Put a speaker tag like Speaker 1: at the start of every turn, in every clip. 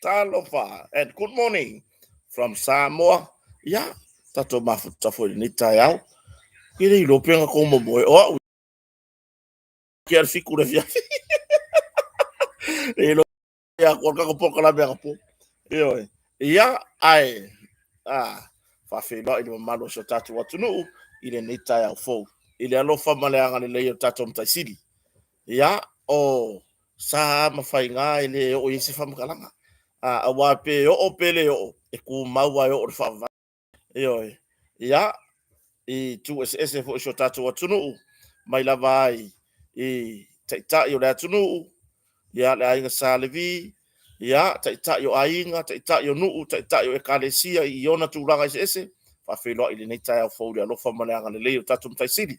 Speaker 1: Talofa, and good morning from Samoa. Ya, tato mafuta foi ni tayau. Kiri European ko mo boy. Oh, kier fiku de via. Elo ya ko ka po kala be po. Yo. Ya ai. Ah, fa fe lo ile malo so tato watu no ile ni tayau fo. Ile alo fa male anga le yo tato mtaisili. Ya o sa mafainga ile o yesi fa mkalanga. Ah, awa pe o pele o e ku maua yo o fa yo ya I tu ese fo so tatu wa tunu mai lava ai I ta yo la tunu ya la inga salevi ya ta yo ainga ta yo nu ta yo ekalesia I ona tu langa ese fa fe lo ile nei ta fo lo fa malanga le yo tatu mtai sidi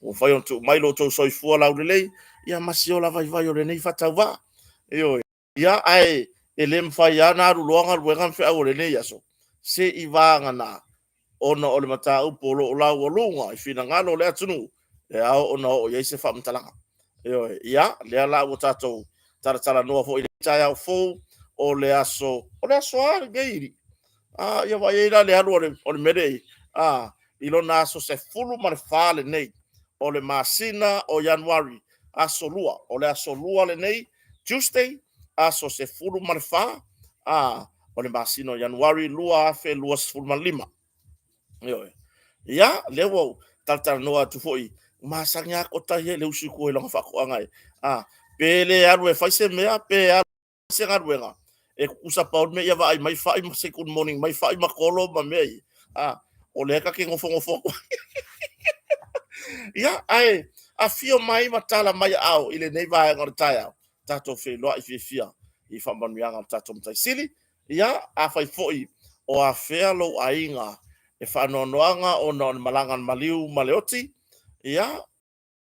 Speaker 1: o fa yo tu mai lo to so fu la le ya masiola vai vai yo le nei fa ta va yo ya ai elem fa ya na ru lo nga ruenga fe o le nei ya so se I va ngana ona o le mata upo lo la o lunga I fina ngalo le atunu e ao ona o ye se fa mtalanga yo ya le la o tato tara no fo ile ya fo o le aso ar geiri ya va ira le alu o le mere ilo na so se fulu mar fale nei o le masina o January aso lua o le aso lua le nei Tuesday aso se fulu mar fa o le masina o January lua fe lua se fulu mar lima yo ya lewo tata no atu foi masanga ko ta he le usi ko la fa ko ngai pele aru e faise mea pe aru se ngaruenga e kusa paul me ya vai mai fa I se good morning mai fa I makolo ma me o le ka ke ngofo ya ai a fio mai matala mai au ile nei vai ngor taia tato fe lo I fia I fa ban mianga tato mtai sili ya a fai foi o a fea lo ainga e whanoanoanga o na malangan maliu maleoti ia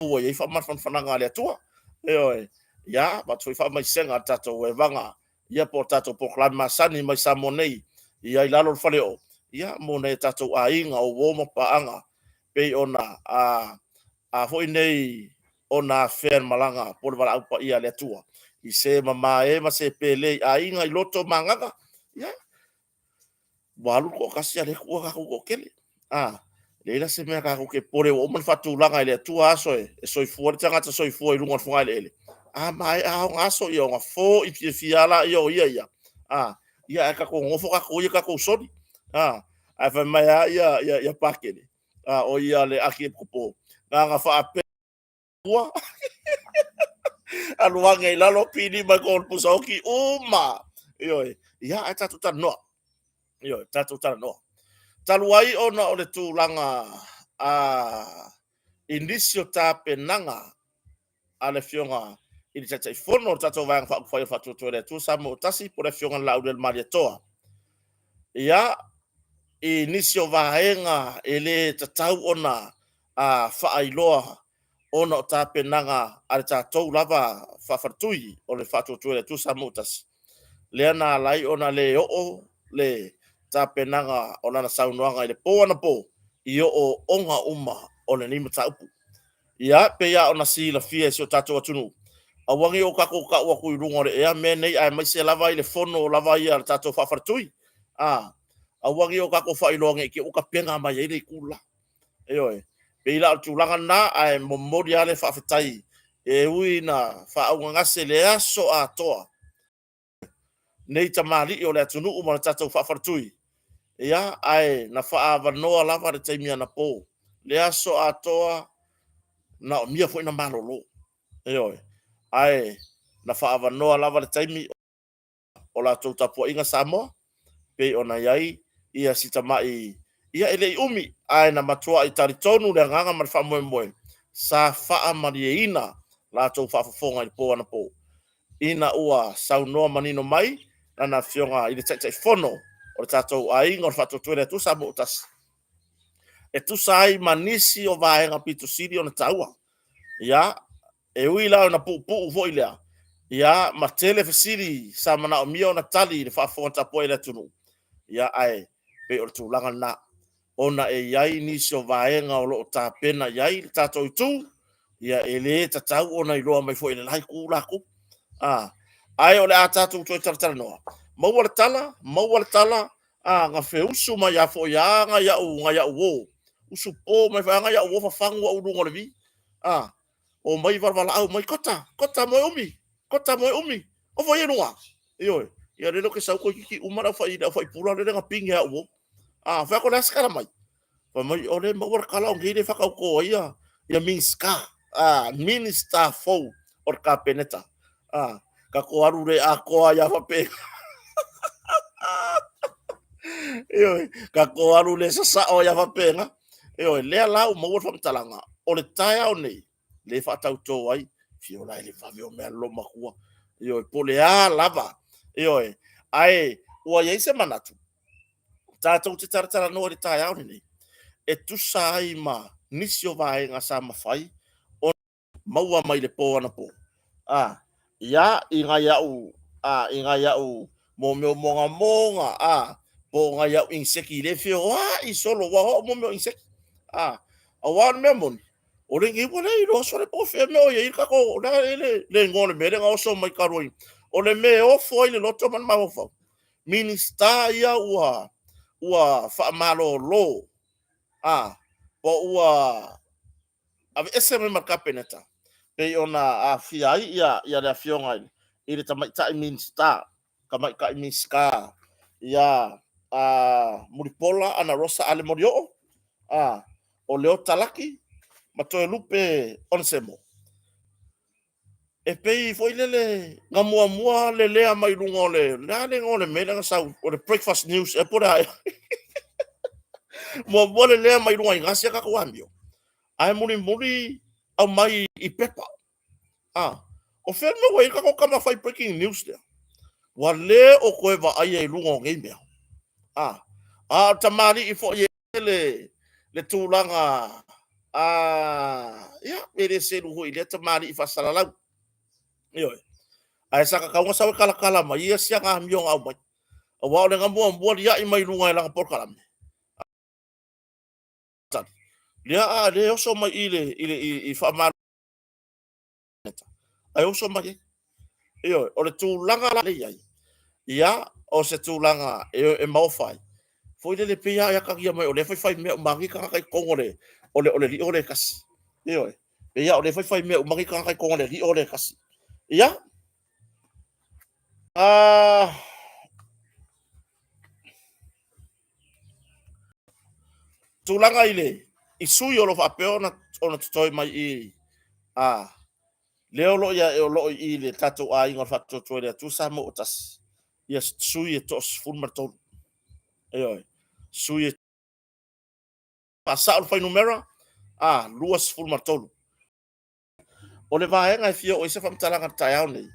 Speaker 1: ua ia wha matwhanwhananga le atua oi ia matui wha mai senga tato e vanga ia po tato po klan masani mai sa monei ia I lalo whale o ia mone tato a inga o woma paanga pe ona a hoi nei ona when malanga po le wala aupa ia le atua I se mama e ma se pele a inga I loto mangaga ia walu ko kasi ale ko ka ko kele leila se me ka ko ke pore o man fatu langa ile tu aso e so I fuori tanga so I fuori lunga funga ele mai aso yo nga fo I fiala yo ia ia ka ko ngofo ka ko ia ka ko sodi fa mai ia pakele o ia le aki ko po nga fa ape wa aluanga ila lo pini ma ko pusoki uma yo ia ata tuta no yo tatu tala no taluai ona o le tūlanga inisio tā penanga a le fionga I le tatai fono o tatou vanga whakawhai o whatuatua le tu sa mo tasi po le fionga lau le maria toa ia inisio vahenga e le tatau ona whaailoa ona o tā penanga a le tatou lava whawhartui o le whatuatua le tu sa mo tasi le ana lai ona le o le ta penanga o lana saunoanga I le po ana po I o onga uma o le nima taupu. Ia pe ia ona si la fia si o tatou atunu. A wangi o kako ka ua kui runga re ea me nei ai mai se lava I le fono o lava ia le tatou whafartui. A wangi o kako whailoanga I ke uka penga mai e rei kula. Eoe. Pe ila o tūlanga na ai momori ale whawhetai. E ui na whaaunga ngase le aso a toa. Nei tamali o le atunu uma le tatou whafartui. Ia ai na whaavanoa lava le taimia na pō. Le aso atoa na o mia fo ina malolo. Eoe. Ai na whaavanoa lava le taimi o la tau tapua inga Samoa. Pe ona iai ia sita mai ia ele umi ai na matua I taritonu le nganga ma le whamoe moe. Sa wha marie ina la tau whaafafonga I pō ana pō. Ina ua saunoa manino mai na fionga I le taitai fono o le tatou ainga o le whatuatuere tu sa mo tasi. E tu sai manisi o vaenga pito siri o na taua. Ia, e ui lao na puu vo ilea. Ia, ma tele fesiri sa mana o mia o na tali le whaafonga tapo ele tunu. Ia, ai, pe o le tūlanga na. Ona e iai nisi o vaenga o lo o tā pena iai le tatou I tu. Ia, e le tatau ona I loa mai fo ele lai kūlaku. Ai, o le a tatou toi taratara noa. mau tala nga fe usu ma ya fo ya nga ya wo usu po mai fa nga ya wo fa fangu o dungo levi o mai vala au mai kota mo umi o fo yenua yo ya le ke sa ko ki umara fa pula le nga ping ya wo fa ko las kala mai fa mai o le mau kala o ngire fa ko ya minska minista fo or ka peneta ka ko aru re a ko ya fa pe Io, ka ko aru le sa o ya vapenga. Io, le ala o mo fa talanga. O le tai o nei. Le fa tau to ai. Fio lai le fa vio me lo makua. Io, po le a lava. Io, ai o ye se manatu. Tatou te taratara no le tai o nei. E tu sai ma nisi o vai nga sa mafai. O maua mai le po ana po. Ya inga ya u. Inga ya u. Mo me monga po nga ya inseki le fio i solo wa ho mo me inseki a wan me mon o le ngi wala i lo so le po fe me o ye ka ko na le ngone me le nga so mai karoi o le me o foi le loto man ma fo minista ya wa fa malo lo po ave ese me marka peneta pe ona fia ya le fionga i le tamai ta minista kamai ka minska ya Muripola ana Rosa ale morio o leo talaki ma to lupe onsemo e pei foi lele nga mua le mai lungo le ngole me nga sa o the breakfast news e por ai mo le mai lungo ngasi ka kwambio ai muri au mai I pepa o fermo wei ka ko kama fai breaking news there wa le o ko va ai lungo ngai tamari I fo le tūlanga pere se lu hui le tamari I whasalalau ai saka kaunga sawe kala mai ia sia ngā miong au mai a wao le mua lia I mai lunga langa por kalam lia le oso mai I whamara ai oso mai o le tūlanga la le iai ia o se tūlanga e maofai foi le pia ya ka ia mai o le fai me mangi ka kai kongore o le li o le kasi pe ia o le fai me mangi ka kai kongore li o le kasi ia tulanga ile I sui o lo fa pe ona toi mai I le o lo ia e o lo I le tato a inga fa to le tu sa mo tas ia sui e tos fun marto sui pasa o fai numera luas ful martolu o le vaenga fio o se fam talanga taiao nei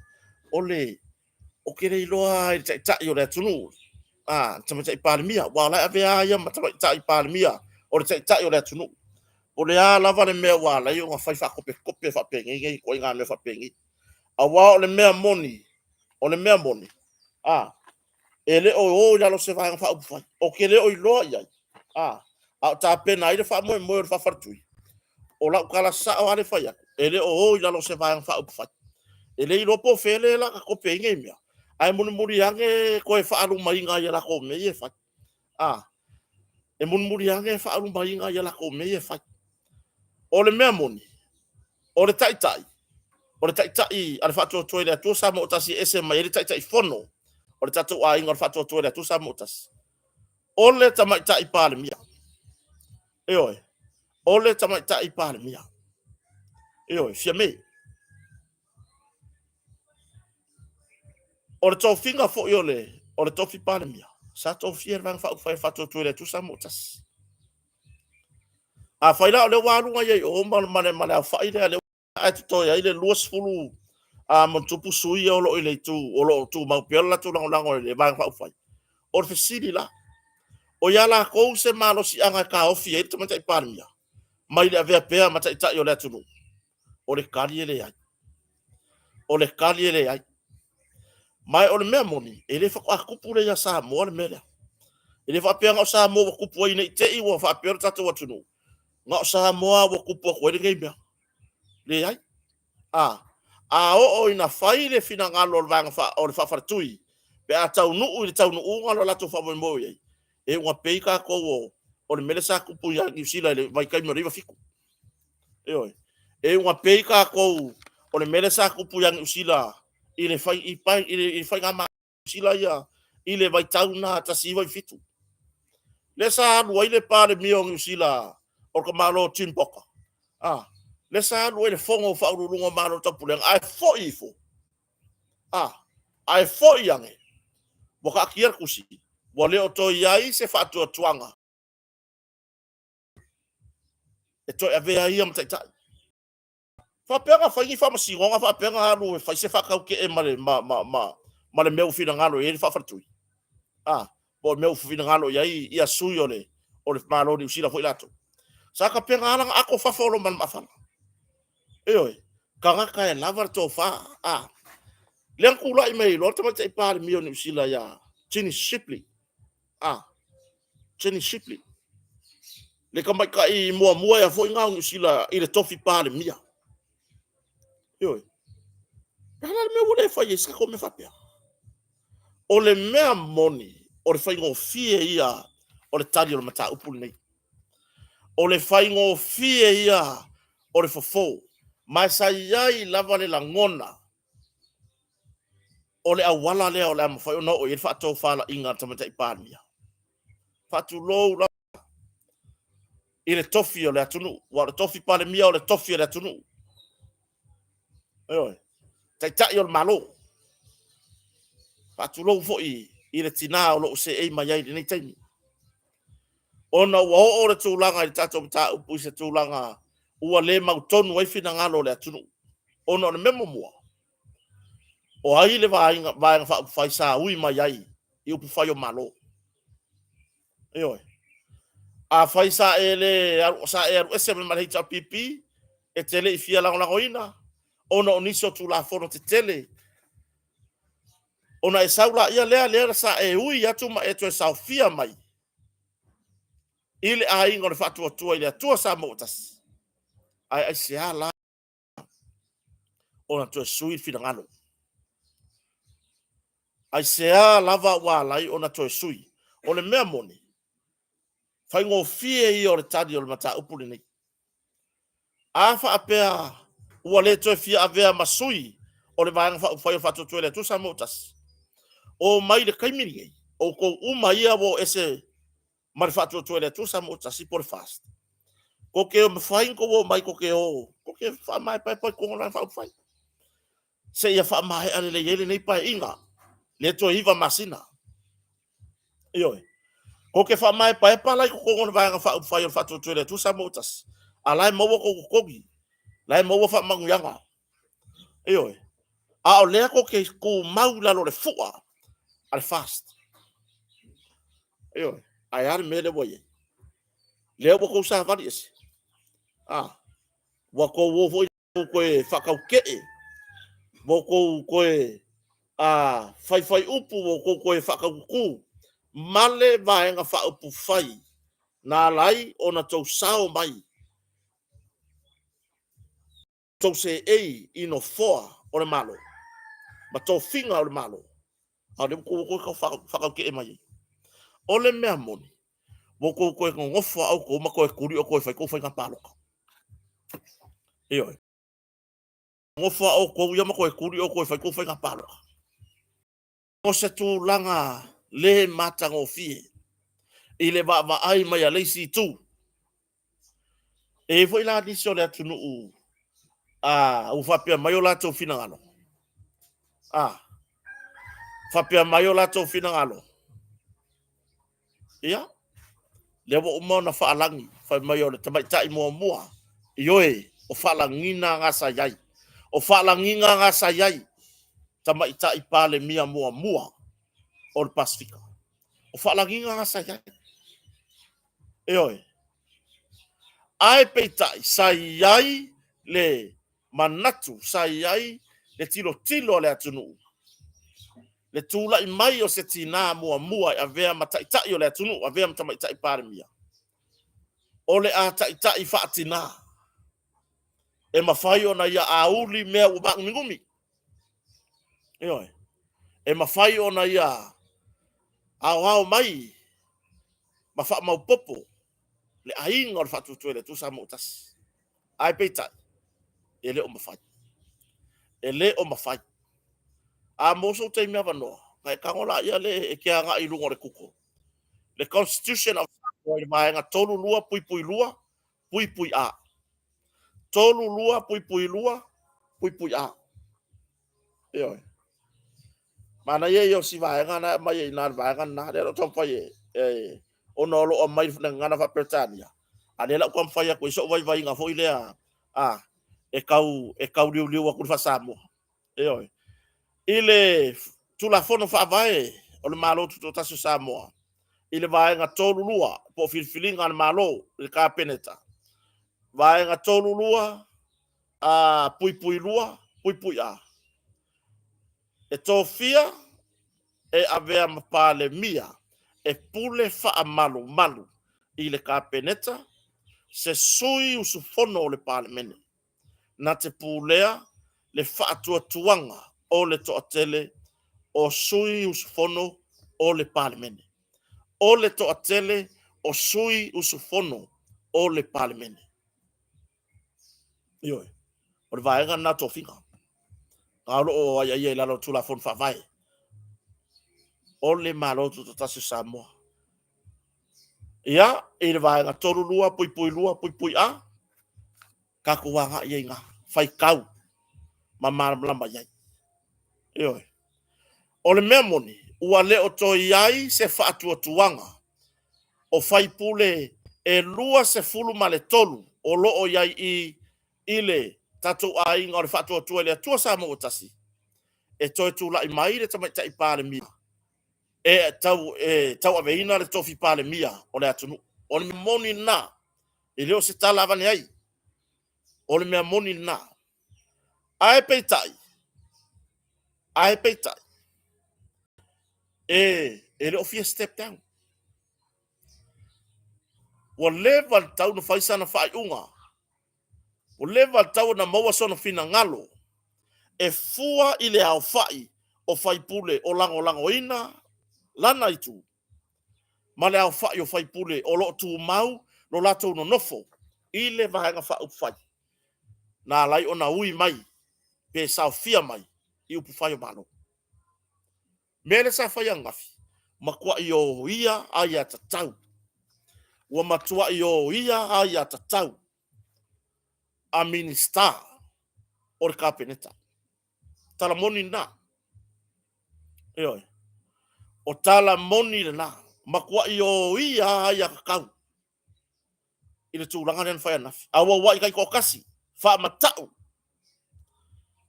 Speaker 1: o le o kere iloa I tai o le tunu tama tai palmia wala ave ia ma tai palmia o le tai o le tunu o le a lava le mea wala I o fai fa kope fa pengi ko inga me fa pengi a wa o le mea moni ele o ya lo se va fa o kere o iloa ia a ta pena ile fa mo fa fartui o la kala sa o ale faya ele o la lo se va fa ele I lo po fele la ko pe nge mia ai mun yange ko e fa alu mai nga ya la ko me ye fa e mun yange fa alu mai nga ya la ko me ye fa o le me moni o le tai ale fa to le to sa mo tasi ese mai le tai fono o le tatu a inga fa to le to sa mo tas o le tai pa le mia o le tai pa le mia fiame o le tofinga fo yo o le tofi pane mia sa tofi e vang fa to le tu sa motas a faila o le walu ye o mane fa ile le a to ya ile luas fulu mo tupu sui o lo ile tu ma piola tu lang le vang fa o le fisili la o ya la ko se malo si anga ka ofi e to mata pane mia mai le ave pe mata ita yo le tu o le kali le ai mai o le mea moni ele fa kupu le ya sa mo le mea ele fa pe nga sa mo kupu ai nei te I wo fa pe tatu watu no nga sa mo wo kupu ko le ngai le ai o ina fai le fina nga lo vanga fa o le fa fartui pe a tau nuu i tau nuu ngalo lato fa mo ye e wa pe ka ko o le mele sa ku pu ya New Zealand le vai kai mo riva fiku e wa pe ka ko o le mele sa ku pu ya New Zealand i le fai i pai i fai ga ma New Zealand ya i le vai tau na ta si vai fitu le sa lu ile pa le mio New Zealand o ka malo timpoka le sa lu ile fongo fa ru lunga malo ta pu le ai fo ifo ai fo yange mo ka kier kusi mo le o to yai se fa tu tuanga e to ave ai am tai tai fa pega fa i fa ma si ngonga fa pega lu fa se fa ka ke e male ma le meu fina ngalo e fa fa tu po meu fina ngalo yai ia sui ole o le malo di usila foi lato sa ka pega ala ako fa folo man ma fa oi kanga ka e lava to fa le kula i mai lo te mai pa le mio ni usila ya Jenny Shipley Jenny Shipley le ka mai ka i mua ya foi ngau ni usila i le tofi pa le mia oi ala me wole fa ye sa ko me fa pe o le mea moni o le fai ngo fie ia o le tari o le mata upu nei o le fai ngo fie ia o le fofo mai sa iai lava le langona o le awala lea o le amawhai o na o i le whaatou whala inga tamata i pānia whatu lou la i le tofi o le atunu wa le tofi pale mia o le tofi o le atunu tai o le malo whatu lou fo i le tina o lo se ei mai ai nei taimi ona wa o le tūlanga i tatou mata upu i se tūlanga ua le mautonu ai fina ngalo le atunu ona le memo mua o ai le vainga fai sa ui mai ai i upu fai o malo a fai sa ele sa ese me mai ta pipi e tele i fia la oina ona oniso tu la fono te tele ona e saula ia lea sa e ui atu ma e to sa fia mai ile a ingo le fatu tua ile tua sa motas ai se ala ona to sui fina ngalo ai se lava wa lai ona to sui o le mea moni fai ngo fie i o le tadi o le mata upuli nei a fa apea ua le to fia avea masui o le vanga fai fatu tua ile tu sa motas o mai le kaimini o ko uma ia wo ese mal fatu tua ile tu sa motas si por fast ko ke o fai ko wo mai ko ke fa mai pai ko na fa fai se ia fa mai ale le yele nei pai inga le to iva masina ko ke fa mai pai pa lai ko ngona va fa fa to le tu sa motas alai mo ko kogi lai mo fa mangu yanga a o le ko ke ko maula lo le fuwa al fast ai ar me le boye le ko sa va dis wa ko wo ko fa ka ke wo ko fai upu wo ko fa ka ku male vaenga fa upu fai na lai ona tau sao mai tau se ei ino foa o le malo ma tau finga o le malo a le ko fa ke mai o le mea moni wo ko ngofa au ko ma ko kuri o ko fai ka palo ngofa o ko ya ma ko kuri o ko fai ka palo o se tu langa le mata ngofie ile va ai mai ale si tu e foi la di so le tunu u fa pe mai o la to fina ngalo fa pe mai o la to fina ngalo ia le wo mo na fa alangi fa mai o le tamai tai mo mua ioe o fa langina nga sa yai o fa langinga nga sa yai tamai tai pale mia mua o le Pasifika o fa langinga nga sa yai ai peitai sai le manatu sai le tilo le atunu le tula i mai o se tina mua a vea matai o le atunu a vea matai parmia o le a tai fatina e mafai ona ia auli mea u bang ngumi e mawhai ona ia au mai ma wha mau popo le ainga o le whatutu le tu Samoa utasi ai peitai e le o mawhai e le o mawhai a moso te mea wanoa kai kangola ia le e kia nga i lungo le kuko le Constitution of Samoa i vaenga tolu lua pui pui a tolu lua pui a io mana ye yo si vaenga na mai na vaenga na le to fa ye ono lo o mai na ngana fa Britania ale la kom fa ya ko so vai nga fo ile a e kau liu liu ku fa Samoa io ile tu la fono fa vai o le malo tu tasu Samoa ile vaenga tolu lua po filfilinga na malo le ka peneta vaenga tolu lua a pui lua pui a e tofia e avea mapale mia e pule faa malu i le kapeneta se sui usufono o le palemene na te pulea le faa tuanga o le toatele o sui usufono o le palemene o le toatele o sui usufono o le palemene ioi o le vaenga na tofinga Kaulo o ai lalo tula fon fa vai o le malo tu tasu Samoa ia e le vaenga tolu lua pui a ka kuanga ia inga fai kau ma lamba ia io o le memoni ua le o to iai se fatu tuanga o fai pule e lua se fulu male tolu o lo o iai i ile tatu a inga o le fatu tu le tua Samoa tasi e toi tu la i mai le tamai tai pale mi tau aveina le tofi pale mia o le atunu o le memoni na i leo se tala avane ai o le mea moni na ae peitai e le ofia step down o level tau na faisa na fai unga o level tau na maua sona fina ngalo e fua i le au fai o fai pule o lango ina lana itu ma le au fai o fai pule o lo tu mau lo lato no nofo i le vahenga fai na lai ona ui mai pe sao fia mai i upu fai o malo mele sa fai angafi makua i o ia ai a tatau ua matua i o ia ai a tatau a minister o le kapeneta tala moni na o tala moni na makua i o ia ai a kakau i le tūlanga nen fai anafi awa wai kai kokasi fa matau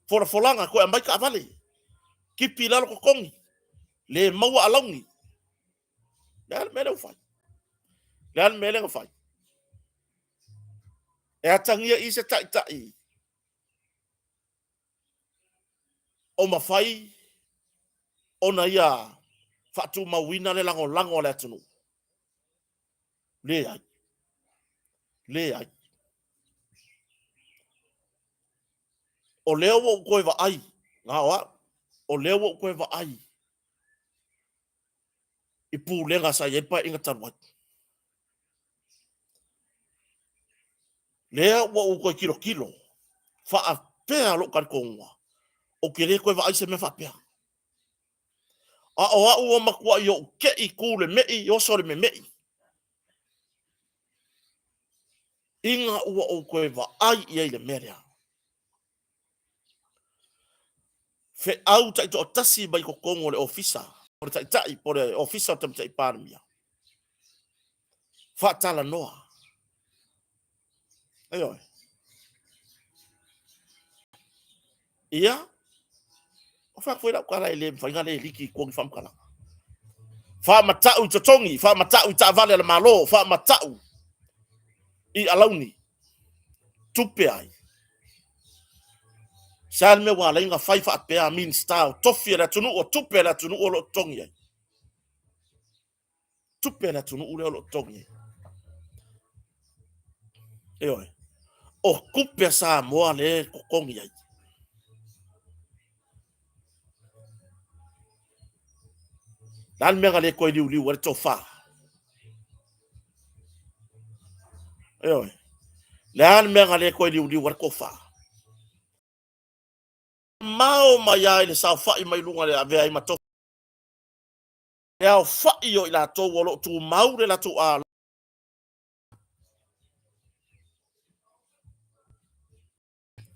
Speaker 1: fora folanga ko ambai ka vale kipi lalo ko kongi le maua alaungi dan mele ufai dan mele ufai e atangia i se tai o mafai ona ia fatu mawina le lango le atunu le ai o leo wo koe va ai ngawa o leo wo koe va ai i pulenga sa yepa inga tanwat leo wo koe kilo fa a pea lo kan konga o ke le koe va ai se me fa pea a o makua yo ke i kule mei yo sore me mei inga ua o koe va ai i le merea fe au tai to tasi bai ko kongo le ofisa por tai por ofisa tam tai parmia fa tala noa ayo ia o fa foi la kala ile fa ngale liki ko fam kala fa matau totongi fa matau ta vale le malo fa matau i alauni tupe ai sal me wala inga fai fa pe a min style tofi la tunu o tupe la tunu o lo tongi ai tupe la tunu o lo tongi ayo o kupe sa mo ale ko kongi ai Dan menga le koe liu liu tofa. Eo. Dan menga le koe liu liu kofa. Mau mai ai le sa fa i mai lunga le ave ai mato. Eo fa i o ila to wolo tu mau le la tu a.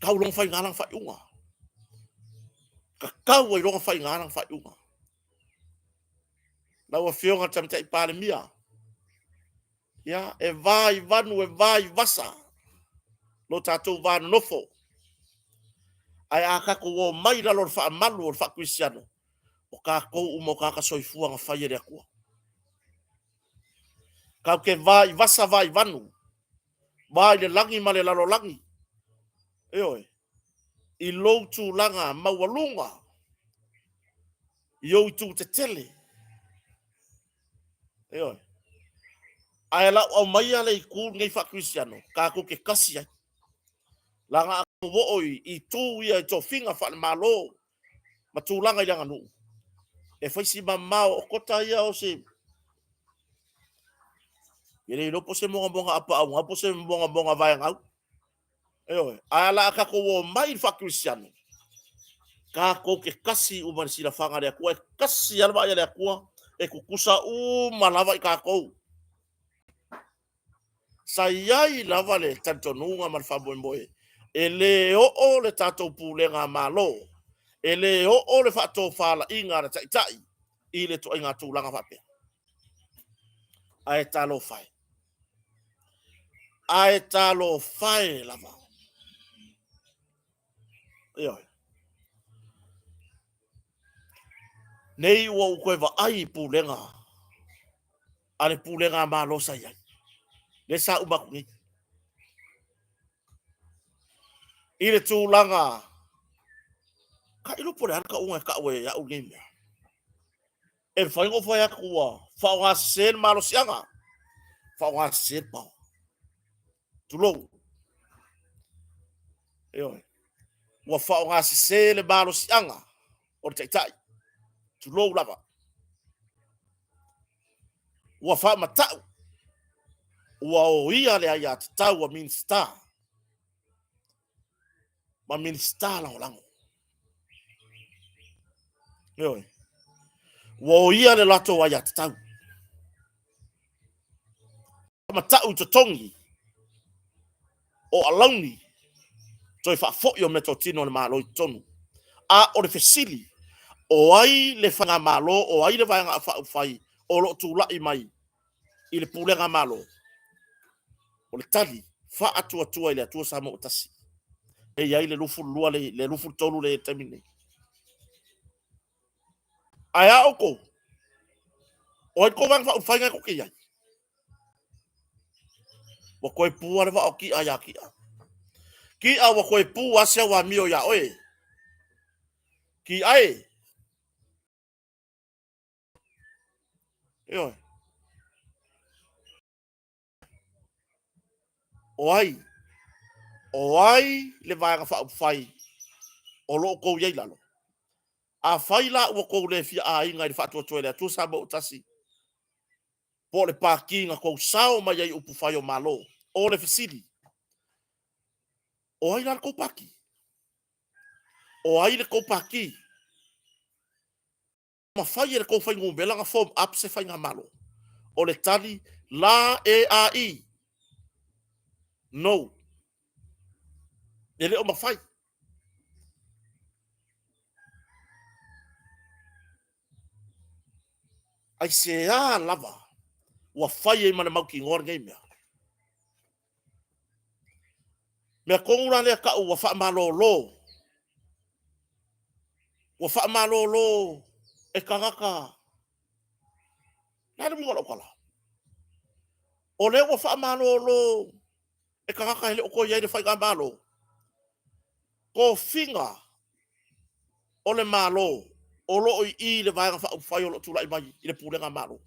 Speaker 1: Kau long fai ngalang fai unga. Kau ai long fai ngalang fai unga. Na wa fionga tam tai pale mia. Ya e vai vanu e vai vasa. Lo tatou vanu nofo. Ai aka ko wo mai la lor fa malu or fa Cristiano. O ka ko umo ka soifua nga fai re ko. Kau ke vai vasa vai vanu. Vai le langi male lalo langi. Eo I lo tu langa mawalunga. Yo tu te tele. Eo ai la o mai ale I ku ngai fa Cristiano. Ka ko ke kasi ai. Langa ko wo oi I tu ia to finga fa malo. Ma tu langa yang anu. E foi si mamao o kota ia o se. Ele no pose mo bonga apa au, pose bonga vai ngau. Eo ala ka ko wo mai fa Cristiano. Ka ko ke kasi o man sila fanga le ko kasi alba ia le ko e kukusa u malava I ka ko. Sayai lava le tanto nunga man fa boy. Ele o le tato pulenga malo. Ele o le fa to fala inga na tai. Ile to inga tu langa fa pe. Ai talo fai. Ai talo fai lava. Eo. Nei wo ko va ai pulenga. Ale pulenga malo sayai. Le sa umaku. Ile tu langa. Ka ilo pore ka unga ka we ya ugemi. E fai ngo fai akua. Fa wa sen malo sianga. Fa wa sen pa. Tulo. Eo. Wa fa wa sen malo sianga. O tai. Tulo lava. Wa fa matau. Wa o ia le ai at tau wa min star. Ma min star lango. Eo. Wa o ia le lato wa at tau. Matau to tongi. O alauni. Toi fa fo yo metotino le malo tonu. A o le fesili. O ai le fanga malo, o ai le vanga fa fai, o lo tu lai mai. I le pulenga malo. O le tali, fa atua ile atua sa mo tasi. E ai le lufu lua le lufu tolu le temine. Ai a oko. O ai ko vanga fa fai nga ko ki ai. Wa koe pu ale va o ki ai aki. Ki a wa koe pu asia wa mio ya oe. Ki ai. Yo. O ai le vanga fa fai. O lo ko ye lalo. A fai la o ko le fi a inga le fa to le tu sa mo tasi. Po le parking ko sao mai ai upu fai o malo. O le fasili. O ai la ko paki. O ai le ko paki. Ma fai le ko fai ngumbela nga form up se fai nga malo. O le tali la e a i. No. Ele o ma fai. Ai se a lava. Wa fai e mana mau ki ngor ngai mea. Mea kongura lea ka ua wha malo lo. Ua wha malo lo. E kangaka. Nare mga lo kala. O le ua wha malo lo. E kangaka hele o ko iei le whai ka malo. Ko finga. O le malo. O lo i le vaenga whai o lo tula i mai. I le pulenga malo.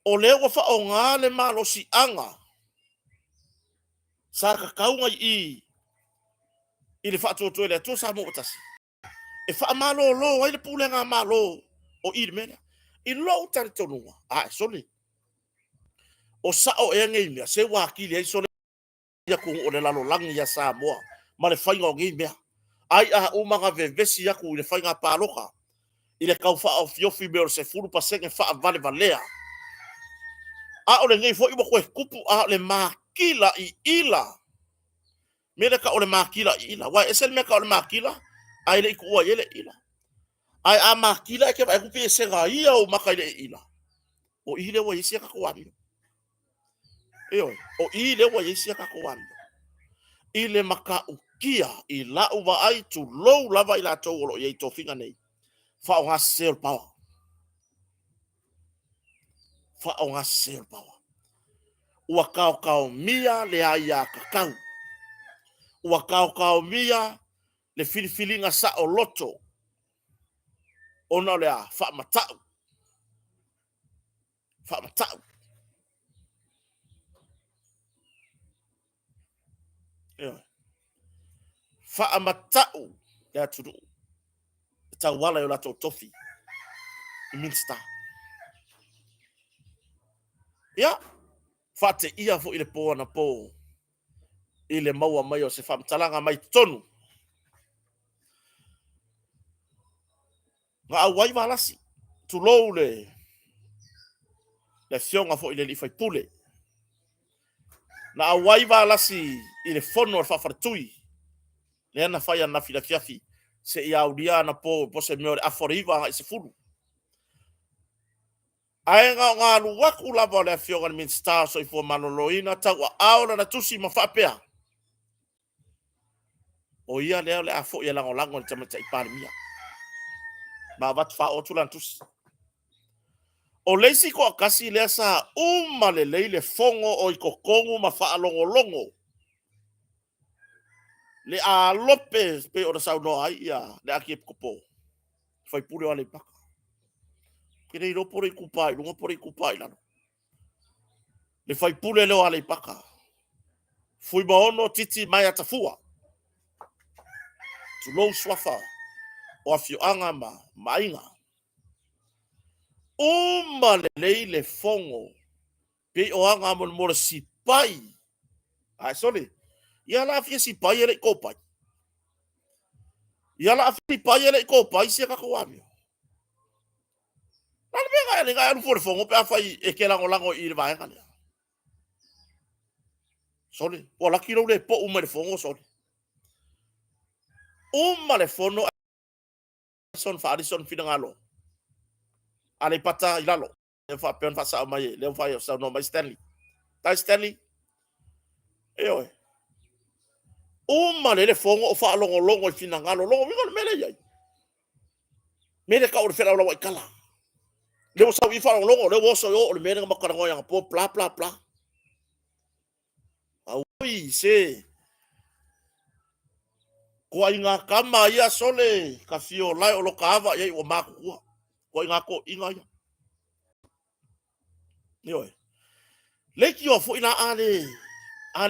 Speaker 1: O le ua wha o ngā le malo si anga. Sa ka kaunga i le wha tua le tua sa mo utasi. e fa malo lo ai le pule nga malo o i mena i lo tari tonua a soli o sa o e ngai mea se wa ki le soli ya ku o le lalo langi ya Samoa ma le fainga o ngai mea ai a o manga vevesi ya ku le fainga paloka i le kau fa o fiofi me o se furu pasenge fa vale valea a o le ngai fo i mo koe kupu a o le makila i ila me le ka o le makila i ila wa esel me ka o le makila ai le ku wa ele ila ai a makila ke vai ku pe se ga ia o maka ile ila o ile wa isi ka kwani o ile wa isi ka kwani ile maka ukia i la uva ai tu low lava ila to lo ye to finga nei fa o hasel power fa o hasel power ua kao mia le aia kakau ua kao mia le filifilinga sa o loto ona le a fa matau fa matau ya tu ta wala yo la to tofi minsta ya fate ia fo ile po na po ile maua mai o se famtalanga mai tonu nga awai valasi tu lou le fionga fo ile li fai pule na awai valasi ile fono al fafartui le ana fai ana filafiafi se ia audia na po se meore aforiva se fulu ai nga luwaku lava le fionga min star so i fo maloloina ta wa aula na tusi mafapea o ia le afo ia lango le tama tai parmia ma vat fa o tulantus o leisi ko kasi le sa le fongo o i kokongu ma fa longo le a Lopez pe o sa no ai ia le aki kopo fai pure ale pa kire ro por ikupai lungo por ikupai la le fai pure le ale paka fui ba ono titi mai atafua tu lo swafa o afio anga mainga le fongo pe o anga mo si pai ai sole ia la fia si pai ele ko pai ia la fia pai ele ko pai se ka ko ami na me ga for fongo pe fai e ke lango i va ga sole o la kilo le po le fongo sole le fono son farison fina ngalo ale pata ilalo le fa pen fa sa mai le fa sa no mai Stanley e le fongo o fa longo i fina ngalo longo mi mele yai mele ka o le fela o kala le o sa wi fa longo le o so yo le mele ma ka ngo po pla ui se ko inga kama ia sole ka fio lai o lo kava ye o maku ko inga ko inga ia yo le ki o fo ina ale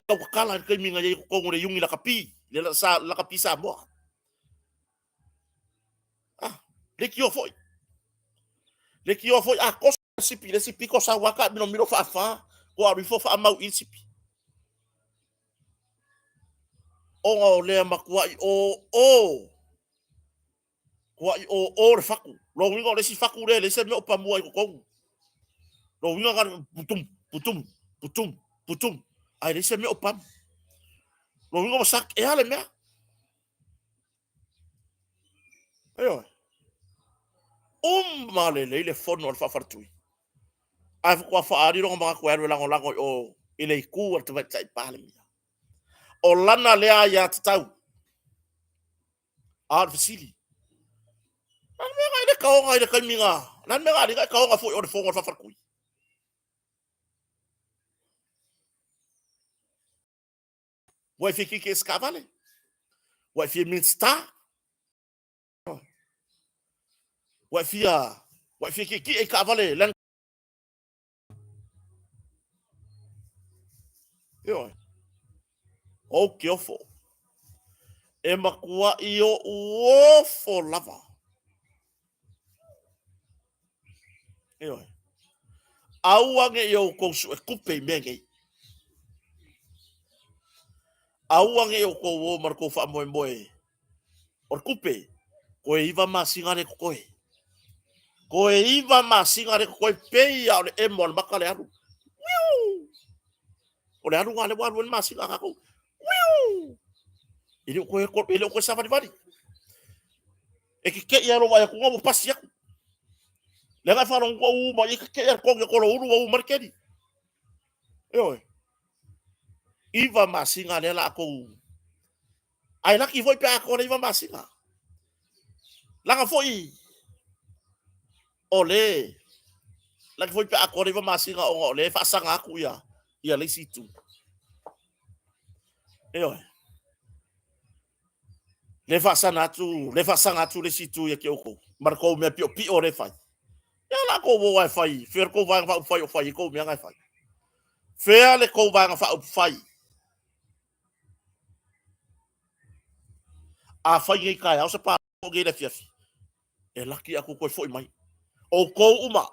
Speaker 1: o kala ke minga ye ko ngore yungi la kapi la kapi sa mo le ki o fo ko sipi le sipi ko sa waka mino fa ko ari fo fa mau insipi o le makua o le faku lo wingo le si faku le se me o pa mo ko lo wingo ga putum ai le se me o pa lo wingo sak e ale me ayo le fono al fafartui ai ko fa ari ro ma ko er lango o ile ku al te tai pale mi o lana le ya tau ar fasili nan me ga ile ka o ga ile ka minga nan me ga ile ka o ga fo o fongo al fafartui Wai fiki ke skavale wai fi min star wai fiki ki e kavale len yo o ke ofo e makua i o uofo lava. Eoi. Auange i o kousu e kupe i mengei. Auange i o kou o marko wha moe moe. Or kupe, koe iwa masingare ko koe. Koe iwa masingare ko koe pei au le emo al makale aru. Wiu! O le aru ngale waru en masingare ko. Wiu! Ili koe koe ili koe safari vari. E ki ke ia roa e kunga mo pasi aku. Le ngai whanong kua uma i ke ia konge kolo uru wa umarikeri. Eoi. Iwa masingare la ako. Ai laki foi pe ako le iwa masinga. Langa foi. Ole. Laki foi pe ako le iwa masinga o le fasanga aku ia. Ia le situ. Eoi. Le fasanga atu le situ ia ke oko. Marko me pio pio le fai. Ya la ko wo wa fai. Fer ko va fa fai o fai ko me ngai fai. Fer le ko va fa fai. A fai ngai kai au se pa ko ge le fiafi. E laki aku ko foi mai. O ko uma.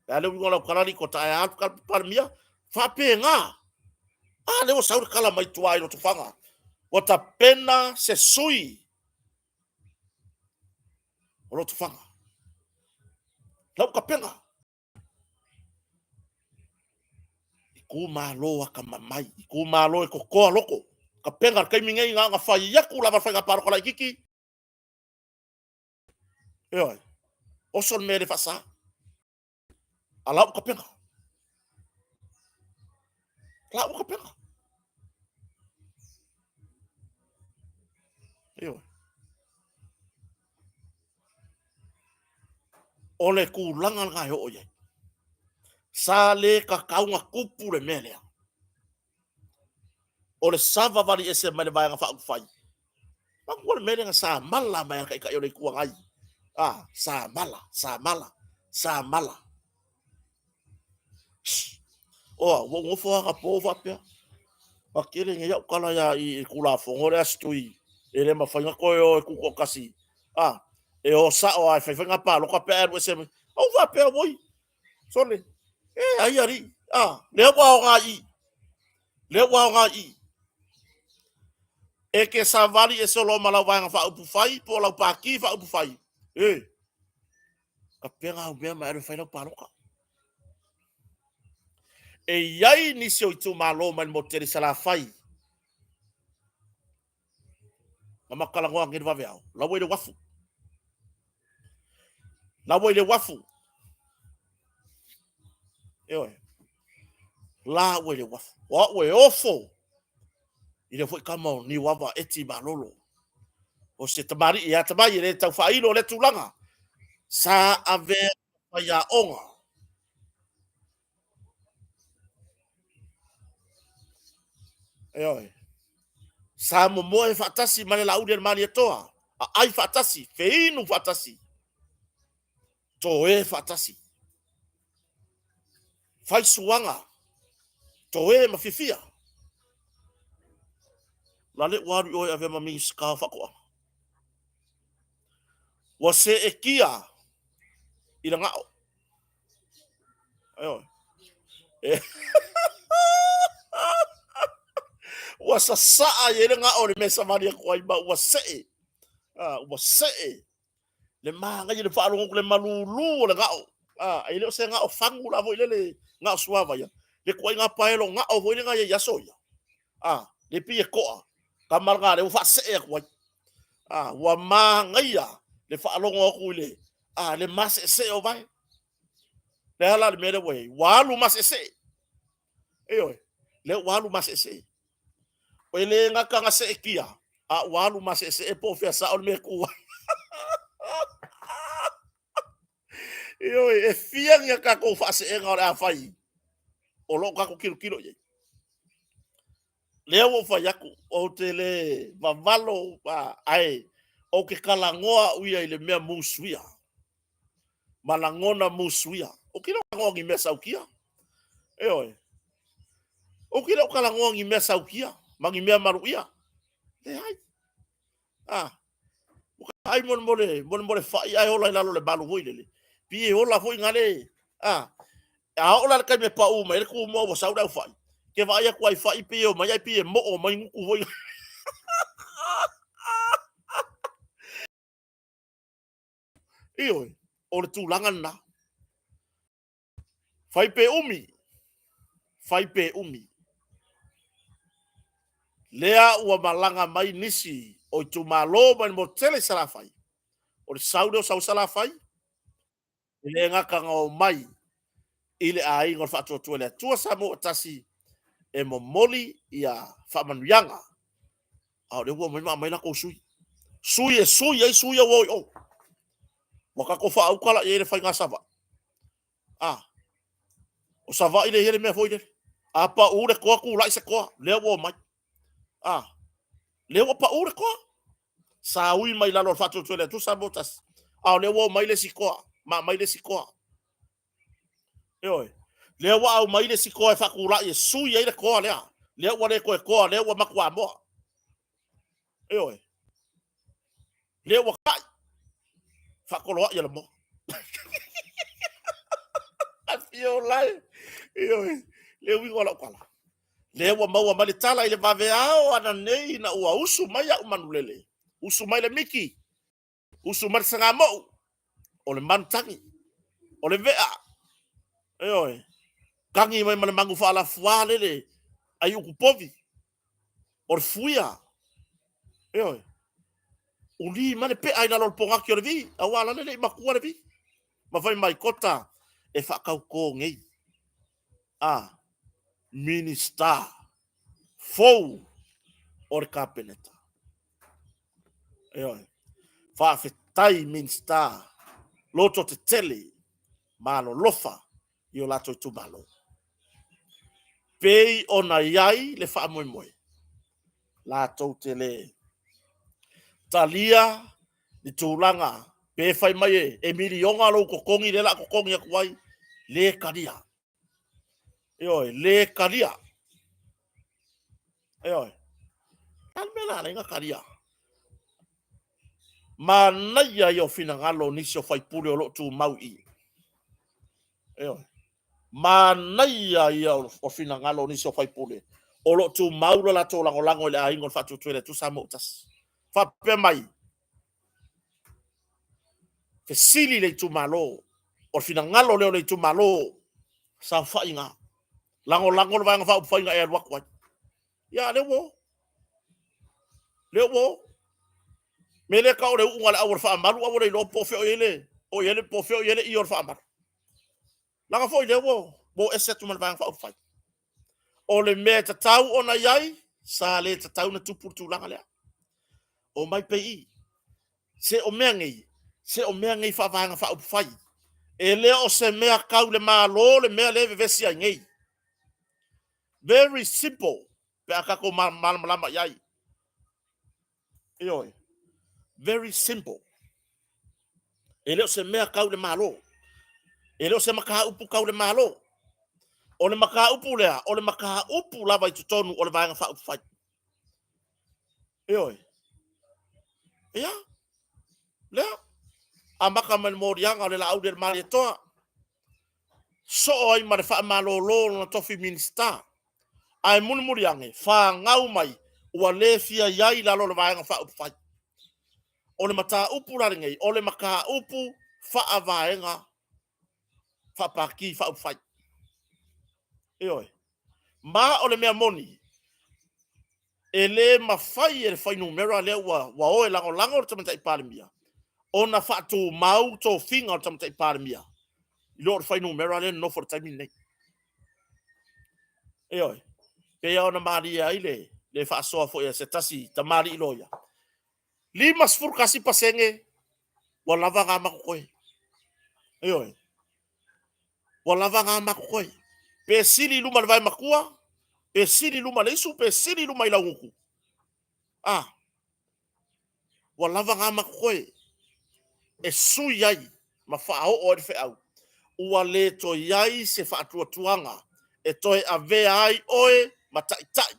Speaker 1: Ya le ngola kalali ko ta ya ka par mia. Fa pe nga. Ah, le o saur kala mai tuai no tufanga. O ta pena se sui. O lo tufanga. Lau ka pena. Ku malo ka mamai. Ku malo e ko ko loko. Ka penga kai mingai nga fai yaku la fai ka paro ko la kiki. Eoi. O son mere fasa. Alau ka penga. Lau ka penga. Eoi. Ole ku langa nga ho ye. Sale ka kaunga kupu le mele. Ole sava vali ese mele vai nga fa fai. Ma ku le mele nga sa mala mai ka yo le ku ngai. Ah, sa mala, sa mala, sa mala. O, wo fo ka po va pe. Pa kere nge ya kala ya I kula fongo le astui. Ele ma fanga ko yo ku ko kasi. Ah, e o sa o ai fanga pa lo ka pe er ese. O va pe boy. Sole. Ai ari. Ah, le wa ngai. Le wa ngai. E ke sa vali e solo mala wa nga fa upu fai po la pa ki fa upu fai. Ka penga o be ma er fai no pa loka. E yai ni se o tu malo man mo teri sala fai. Mama kala ngoa ngir va veao. La wo le wafu. La wo le wafu. Eoi. La wo le wafu. Wa we ofo. Ile foi kama ni wava eti malolo. O se tamari ia tamai le tau failo le tulanga. Sa ave ya onga. Eoi. Sa mo moe fatasi mane la ude mani toa. Ai fatasi, feinu fatasi. To e fatasi. Fai suanga. To e mafifia. La le waru oi ave mami ska fakoa. Wa se e kia. Ila ngao. Eoi. Wa sa saa ye ngao le mesa mani ko ai ba wa se. Wa se. Le manga ye le falo le malulu le ngao. Ai le se ngao fangu la vo le ngao suava ya. Le ko nga paelo ngao vo le nga ya soya. Le pie koa. Kamal nga le fa se e ko. Wa manga ya le falo ngo le. Le mas se o vai. Le ala le mele we. Walu mas se. Eoi. Le walu mas se. O le nga ka nga se kia. Walu mas se e po fe sa o me ku. Yo e fiang ya ka ko fa se nga ora fai. O lo ka ko kilo ye. Le o fa yaku o te le vavalo ai o ke kalangoa uia I le mea musuia. Malangona musuia. O kilo kalangoa ngi mea saukia. Oi. O kilo kalangoa ngi mea saukia. Mangi mea maruia. Le ai. ai mon fai ai ola lalo le balu voi le pi ola foi ngale a ola ka me pa u me ku mo sa da fai ke vai ya kwai fai pi o mai pi mo o mai ku voi io o le tulanga na fai pe umi lea ua malanga mai nisi o tu malo mai mo tele sala fai o le saudo sau sala fai le ngaka ngo mai ile ai ngol fa to le tua sa mo tasi e mo moli ia fa manuanga au le wo mai na ko sui e wo o waka ko fa au kala e le fai nga sava o sava ile hele me foi le apa ure ko ku lai se ko le wo mai le wo pa ure ko sa ui mai la lo fa to le tu sa botas au le wo mai le sikoa mai le sikoa le wa au mai le sikoa fa ku lai sui e le ko le wa le ko le wa makwa mo le wa kai fa ko lo ya le mo afio lai le wi wala kwala le wa maua mali tala ile vave ao ana nei na ua usu mai au manulele usu mai le miki usu mai sanga mo o le mantangi o le vea kangi mai mana mangu fa la fuale le ai ku povi o le fuia uli mane pe ai na lo ponga ki o le vi awala le makua le vi ma vai mai kota e fa kau ko ngei minister fou o le kapeneta fa fetai minister loto te tele malo lofa i o lato tu malo pei ona iai le fa moi moi lato tele talia ni tulanga pe fai mai e milionga lo ko kongi le la ko kongi ko wai le kadia le kadia almena le kadia mana ia yo fina ngalo ni so fai pule o lo tu mau i mana ia o fina ngalo ni so fai pule o lo tu mau la to lango le aingo fa tu tu sa motas fa pe mai ke sili le tu malo o fina ngalo le tu malo sa fa inga lango va fa fa inga e wa kwa ya le wo mele ka o le unga le awor fa malu awor le po fe o yele po fe o yele i or fa mar langa fo le wo ese tu mal va fa fa o le me ta tau ona yai sa le ta tau na tupu tu langa le o mai pe se o mengi fa va fa fa e le o se mea kau le malo le mea le vesi ai ngei very simple pe aka ko malama yai very simple e le o se mea kau le malo e le o se maka upu kau le malo o le maka upu lea o le maka upu lava i tutonu o le vaenga fa upu fai lea a maka man morianga o le la au del mari toa so ai ma le fa malo lo na tofi minister ai mun muriange fa ngau mai ua le fia yai la lo le vaenga fa upu fai o le mata upu la ngei o le maka upu fa avaenga fa paki fa upu fai ma o le mea moni e le mafai e le fai numera le wa o e lango tamata i palemia ona fa tu mau to finga tamata i palemia i lo fai numera le no for time nei pe ona maria ile le fa so fo e se tasi tamari i loia lima sfur kasi pasenge wala va ga makoi wala va ga makoi pe sili luma vai makua pe sili luma le su pe sili luma i laungu wala va ga makoi e su yai ma fa o fe au ua le to yai se fa tuanga e toe ave ai oe ma tai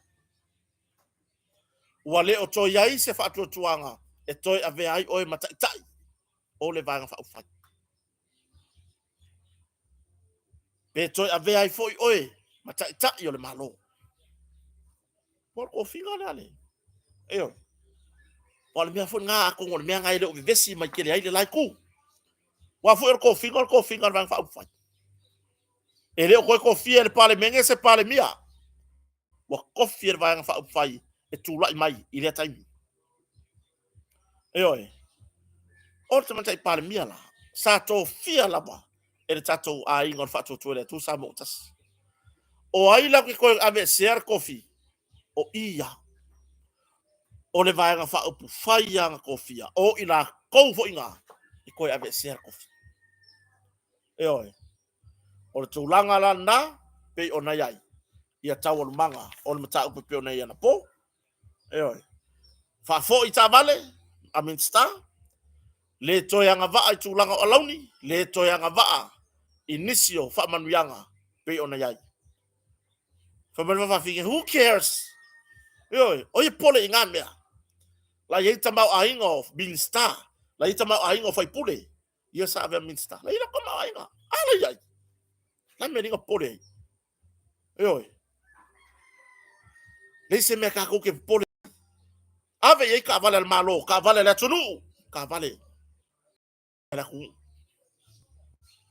Speaker 1: ua le o to yai se fa tuanga e toi ave ai oe mataitai o le vanga whaufai. Pe toi ave ai foi oe mataitai o le malo. Por ko finga nale. Eo. Wale mea fo ngā ako ngore mea ngai leo vivesi mai kele ai le lai ku. Wa fo ko finga vanga whaufai. E leo ko fia le pale menge se pale mia. Wa kofi le vanga whaufai e tūlai mai i lea taimi. Eo e. O te matai pale mia la. Sa tō fia lava. E le tatou a inga le whato tuele tu sa mo tas. O ai la koe ave sear kofi. O ia. O le vaenga whaupu whaianga kofia. O ina kou fo inga. I koe ave sear kofi. E oi. O le tūlanga la na. Pei o nai ai. Ia tau o manga. O le mata upe peo nei ana po. E oi. Whafo i tā vale. A minsta. Le toianga vaa i tūlanga o launi. Le toianga vaa. Inisio whamanuianga. Pei o nai ai. Who cares? Oi. O i pole i ngā mea. La ye tamau ainga of being star. La ye tamau ainga of ai pule. Ia sa ave minsta. La ina kama ainga. Ala yai. La me ringa pole. Oi. Le se me ka ko ke pole. Ave ye ka vale al malo, ka vale la tunu, ka vale. La ku.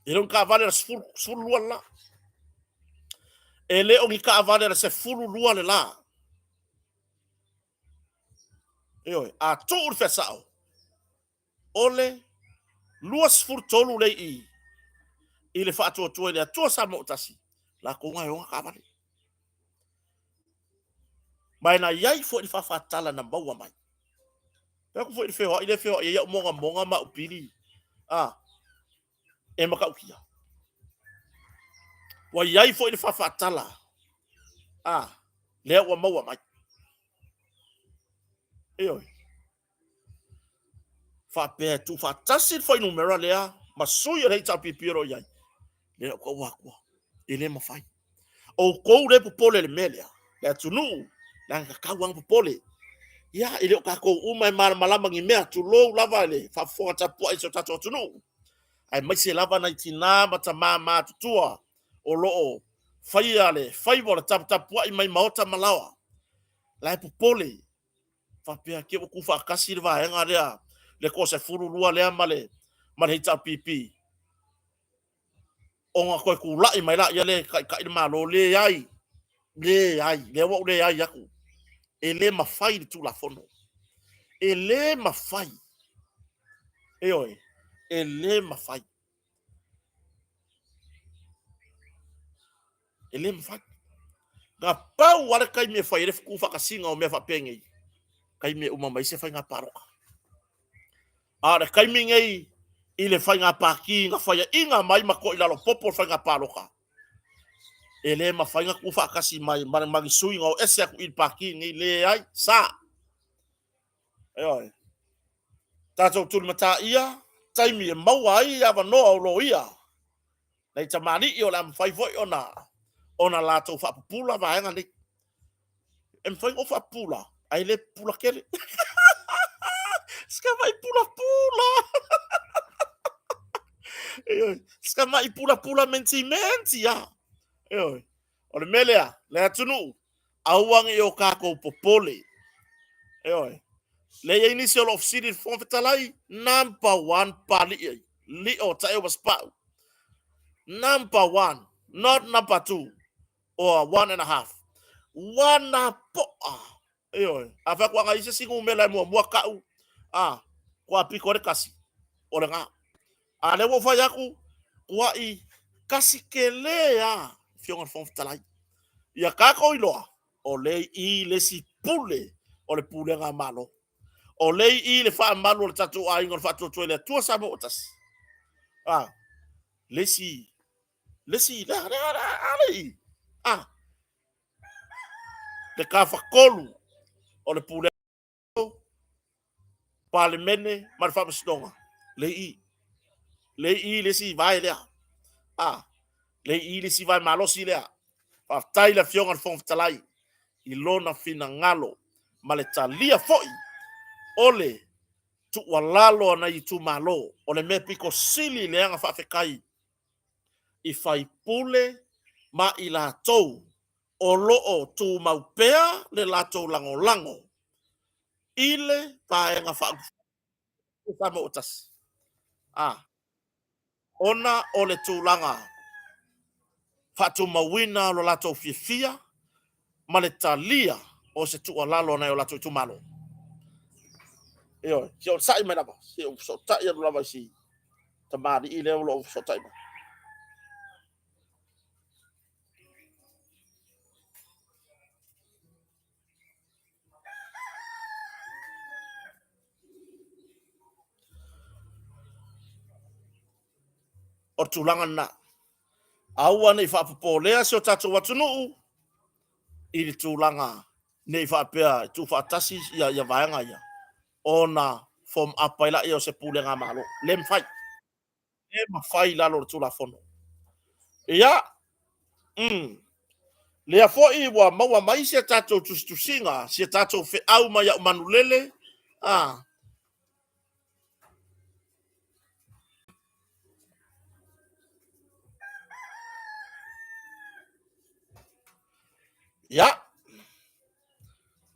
Speaker 1: Ilo ka vale la sful lua la. Ele o ka vale la se fulu lua le la. Oi. A tu fesao. Ole luas fur tolu le i. Ile fa to le to sa mo tasi. La ko ngai o ka vale. Mai na yai fo i fa tala na baua mai. Pe ko fo i feo ia monga ma upili. Ah. E maka ukia. Wa yai fo i fa tala. Ah. Le wa maua mai. Oi. Fa pe tu fa tasi fo i numera lea. Ma sui re ta pipiro yai. Le ko wa ko. Ele ma fai. O ko le popole le melia. Le tunu. La ka wang popole. Ya ile ka ko umai malama ngi mea tu lo lava le fa fo ta po iso ta tunu. Ai mai se lava na tina mata mama tutua. O lo fai ale fai bola ta po i mai maota malawa. La popole. Fa pe ke ku fa kasi va nga le ko se furu lua le male. Man hita pipi. O nga ko ku la i mai la ya le ka ma lo le ai. Le ai le wo le ai yaku. Ele ma fai tu la fono. Ele ma fai. E oi. Ele ma fai. Ele ma fai. Ga pau wala kai me fai re ku fa kasinga o me fa pengi. Kai me uma mai se fai nga paroka. Ara kai me ngai ile fai nga paki nga fai inga mai ma ko ila lo popo fai nga paroka. Ele ma fai nga ku fa kasi mai magi sui nga ese ku il paki ni le ai sa. E oi. Tato tu mata ia, taimi e maua ia va no o lo ia. Nei tamani i o la mfai foi ona la to fa pula va nga ni. Em fai o fa pula, ai le pula kele. Ska vai pula. Ska mai pula menti ya. Oi. O le melea, le atunu. Auang i o kako popole. Oi. Le initial of city form talai number 1 pali li o tai was pa. Number 1, not number 2 or 1.5. Wana po oi. Ava kwa ngai se singu mela mo ka u. Ah, kwa piko re kasi. O nga. Ale wo fa yaku kwa i kasi kele ya. Fiona form talai. Ya ka ko ilo. O le i le si pule. O le pule nga malo. O lei i le fa malu le tatu ai ngol fa tu le tu sa mo tas. Ah. Lesi la ali. Ah. Le ka fa kolu o le pule palemene mar fa stonga. Lei lesi vai le. Ah. Lei lesi vai malo si le. Fa tai la fionga fon talai. I lona fina ngalo ma le talia foi. Ole tu walalo na i tu malo o le me piko sili le anga whawhekai i whai pule ma i la tau o loo tu maupea le la tau lango lango ile paenga whaama o tas ona o le tūlanga whatu mawina lo la tau fia ma le talia o se tu walalo na o la tau tu malo io si o sai me lava si o so tai lo lava si tamari ile lo so tai o tūlanga na aua nei whapapolea se o tatou watunuu i le tūlanga nei whapea tu whatasi ia vaenga ia ona from apaila i o se pulenga malo lem fai e mawhai lalo le tūla fono ia lea foi wa maua mai se tatou tustusinga se tatou fe au mai au manulele ia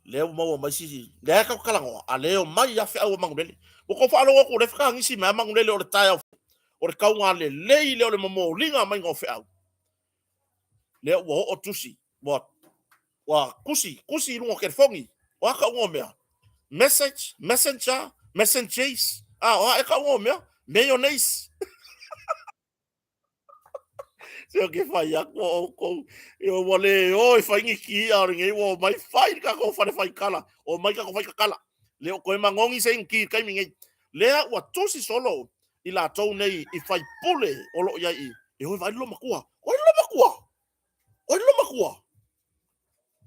Speaker 1: leo maua mai sisi lea ka kalango a leo mai ya fe au manulele o ko fa lo ko le fa ngisi mai manulele o le tai o le kaunga le lei le o le momolinga mai ngo fe au leo wo o tusi wa kusi lungo ke fongi wa ka ngo mea messengers wa e ka ngo mea mayonnaise se o ke fai a ko yo wale o fai ngi ki a ngi wo mai fai ka ko fai kala o mai ka ko fai kala leo ko mangongi se ngi kai mingi lea wa tusi solo i la tau nei i fai pule o lo ia i o vai lo makua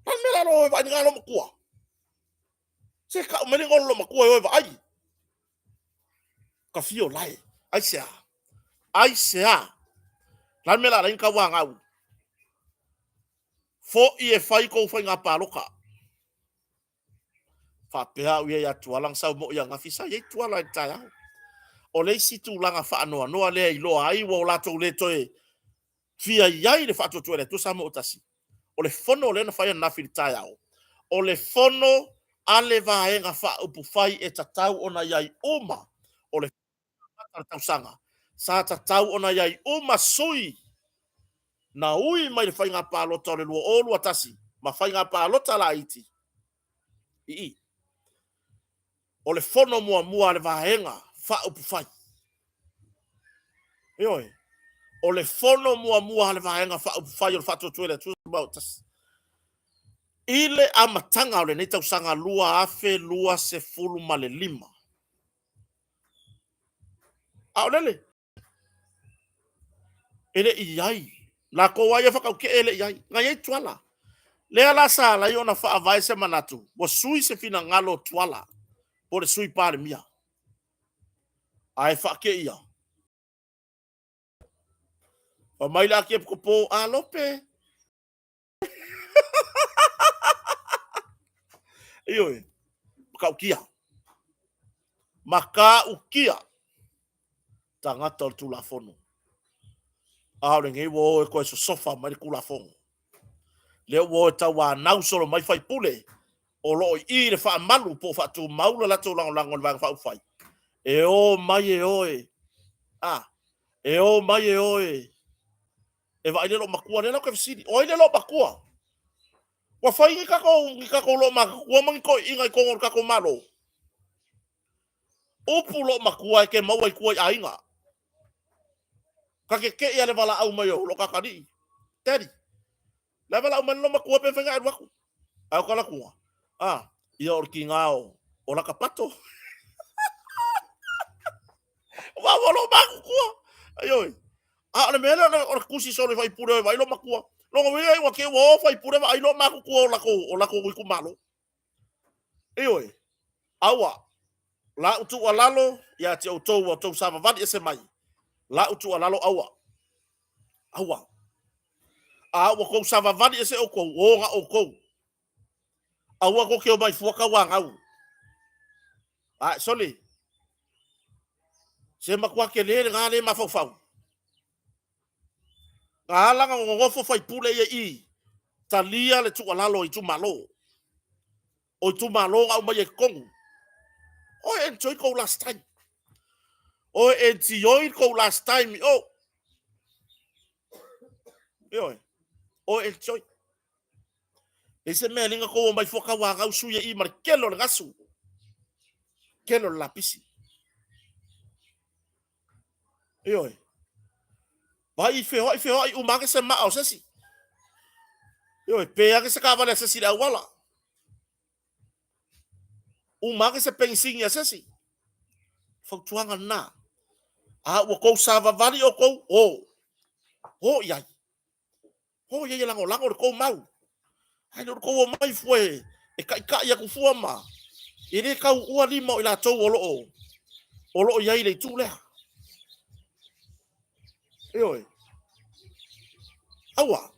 Speaker 1: tan mela lo vai ngalo makua se ka me ngolo makua o vai ka fio lai ai sea tan mela rin ka wa ngau fo i e fai ko fai nga paloka fa pea u ia tualang sau mo ia ngafisa ye tuala taya o le si tu langa fa no no le i lo ai wo la to le toe fia yai le fa to le to samo tasi o le fono le na fai na filtaya o le fono ale va e nga fa upu fai e tatau ona yai uma o le tatau sanga sa tatau ona yai uma sui na ui mai le fai nga palota le lo o lo tasi ma fai nga palota la iti i o le fono mua le vahenga fa upu fai Ioi. O le fono mua le vahenga fa upu fai o le fatu tuele tu about tas. Ile amatanga o le nei tausanga lua afe lua se fulu ma le lima. A o lele. Ele iai. La ko wai fa ke ele iai. Nga iai tuala. Le ala sa la yona fa avai se manatu. Wo sui se fina ngalo tuala. Po le sui pare mia. Ai fa ke ia. O mai la ke po a lope. Ioi. Ka ukia. Maka ukia. Tangata o tula fono. Aore ngai wo e ko so sofa mai kula fono. Le wo ta wa nau solo mai fai pule. O lo i le fa malu po fa tu maula la tu lang lang va fa fai. E o mai e oe. E o mai e oe. E va ile lo makua le ka fsidi. O ile lo makua. Wa fai ngi ka ko lo makua mangi ko inga ko ka ko malo. Upu lo makua ke mau ai kuai ainga. Ka ke ia le vala au mai o lo ka kadi. Tedi. Le vala au mai lo makua pe fenga waku. Au kala kua. Ia or ki ngao. O la kapato. Wa lo maku kua. Aioi. Le mena o kusi solo fai pure vai lo makua. Lo we wa ke wo fai pure vai lo maku kua o la ko ku malo. Aioi. Awa. La utu alalo ya te o tou sama vadi ese mai. La utu alalo awa. Awa ko sama vadi ese o ko o ga o ko. Awa ko ke o mai fuaka wa ngau. Soli. Se makua ke le ngale mafau. Ngala ngofo fai pule ye I. Talia le tu alalo I tu malo. O tu malo au mai kong. O enjoy ko last time. O enjoy ko last time. O enjoy. Ese me linga ko mai foka wa ga usu ye I mar kelo ngasu. Kelo lapisi. Vai fe hoi umake se ma o sesi. Pe ake se ka vale sesi da wala. Umake se pensing ya sesi. Fautuanga na. Wa ko sava vali o ko o yai. Ho ye lango ko mau. Ai no ko mai foi. E ka ya ku fuama. Ire ka ua lima o ila tau o. Olo yai le tu le. Awa.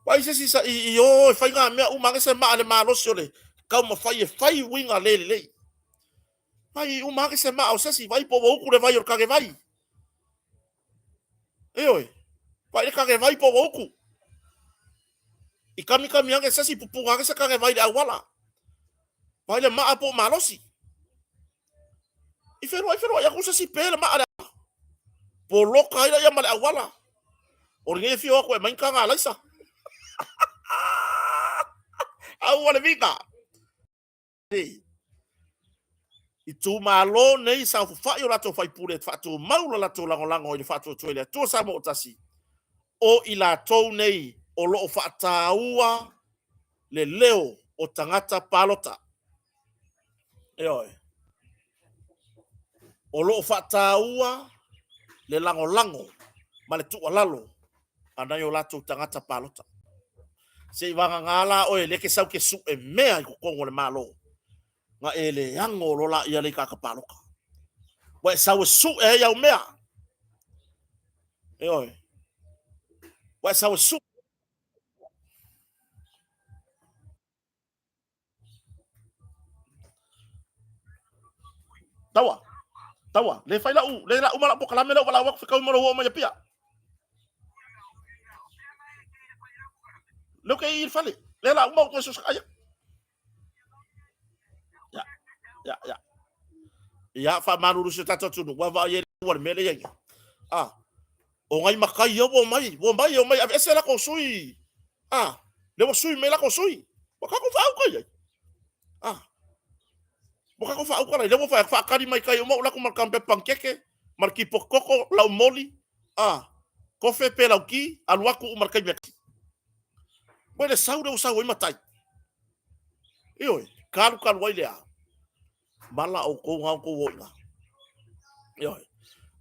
Speaker 1: Wai sesi sa I fai nga mea umake se ma le malo sole. Kau ma fai winga le. Vai umake se ma o sesi vai po woku le vai o kage vai. Vai le kage vai po woku. I kami ange sesi pupunga ke se kage vai le awala. Vai le maa po malosi. I wherua ya kusa si pele maa le. Po loka ila ya male awala. Oringe fio ako e mainka nga laisa. Awale vika. I tu malo nei sa fai o lato fai pure fatu maula lato lango i fatu tuele tu sa mo tasi. O I lato nei o lo fataua le leo o tangata palota. O lo fataua le lango ma le tu alalo ana yo lato tangata palota. Se wanga ngala o le ke sau ke su e mea I kongo le malo. Nga ele yango lo la ia le kakapaloka. Wa sau su e ya mea. Wa sau su tawa le fai la umala po kala mela wala wak fika umalo wo ma pia. Lo ke I fale le la umau ko sus kaya. Ya fa manuru se tata tunu wa va ye wa mele ye. O ngai makai yo wo mai o mai ese la ko sui. Le wo sui mela ko sui. Wa ka ko fa ko ye. Wa ko fa ko le wo fa kari mai kai mo la ko mar kampe pankeke mar ki pokoko la moli. Ko fe pe la ki alwaku mar kai me. Wele saude o sau I matai. Kalu wailea. Mala o ko nga ko wo nga.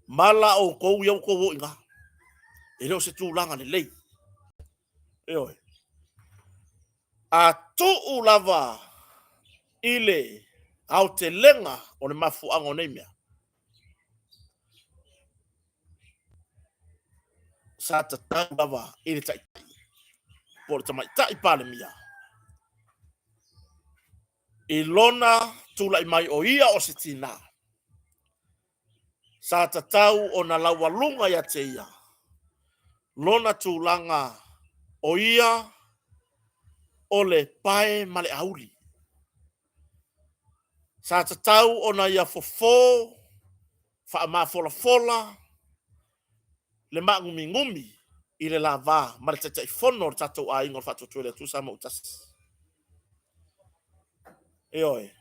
Speaker 1: Mala o ko yo ko wo nga. Ele o se tu langa le lei. A tu ulava ile au te lenga o le mafu ango nei mea. Sa ta lava ile tai. Por ta mai tai pale mia. Ilona tula mai o ia o se tina. Sa ta tau o na lawalunga ya te ia. Lona tulanga o ia o le pae male auli. Sa ta tau o na ia fofo fa ma fola le ma ngumi I le lava ma le tata fono o tatou a ingo fatu tuele tu sa mo tas. I